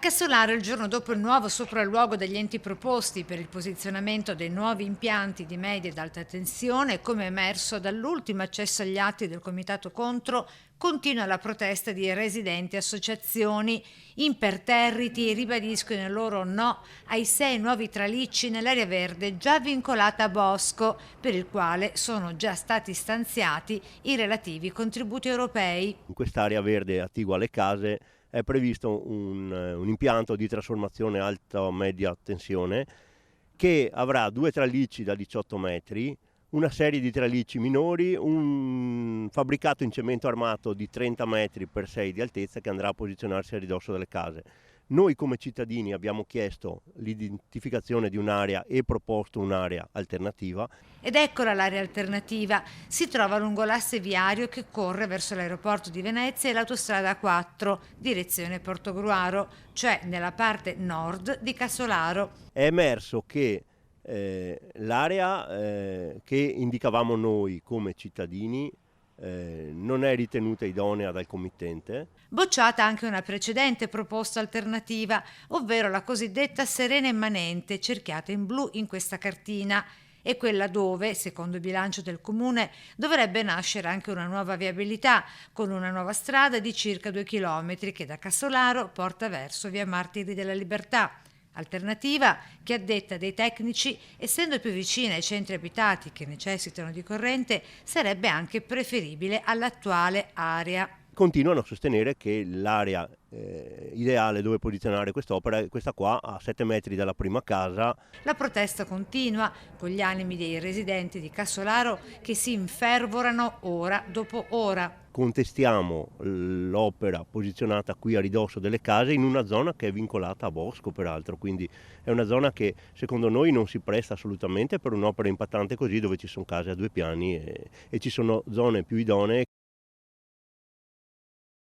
Cassolaro, il giorno dopo il nuovo sopralluogo degli enti proposti per il posizionamento dei nuovi impianti di media ed alta tensione, come emerso dall'ultimo accesso agli atti del Comitato Contro, continua la protesta di residenti e associazioni. Imperterriti ribadiscono il loro no ai 6 nuovi tralicci nell'area verde già vincolata a bosco, per il quale sono già stati stanziati i relativi contributi europei. In quest'area verde attigua alle case è previsto un impianto di trasformazione alta-media tensione che avrà 2 tralicci da 18 metri, una serie di tralicci minori, un fabbricato in cemento armato di 30 metri per 6 di altezza che andrà a posizionarsi a ridosso delle case. Noi come cittadini abbiamo chiesto l'identificazione di un'area e proposto un'area alternativa. Ed eccola l'area alternativa. Si trova lungo l'asse viario che corre verso l'aeroporto di Venezia e l'autostrada 4, direzione Portogruaro, cioè nella parte nord di Cassolaro. È emerso che l'area che indicavamo noi come cittadini non è ritenuta idonea dal committente. Bocciata anche una precedente proposta alternativa, ovvero la cosiddetta serena immanente, cerchiata in blu in questa cartina. È quella dove, secondo il bilancio del comune, dovrebbe nascere anche una nuova viabilità, con una nuova strada di circa 2 chilometri che da Cassolaro porta verso via Martiri della Libertà. Alternativa che, a detta dei tecnici, essendo più vicina ai centri abitati che necessitano di corrente, sarebbe anche preferibile all'attuale area. Continuano a sostenere che l'area ideale dove posizionare quest'opera è questa qua, a 7 metri dalla prima casa. La protesta continua, con gli animi dei residenti di Cassolaro che si infervorano ora dopo ora. Contestiamo l'opera posizionata qui a ridosso delle case in una zona che è vincolata a bosco peraltro, quindi è una zona che secondo noi non si presta assolutamente per un'opera impattante così, dove ci sono case a 2 piani e ci sono zone più idonee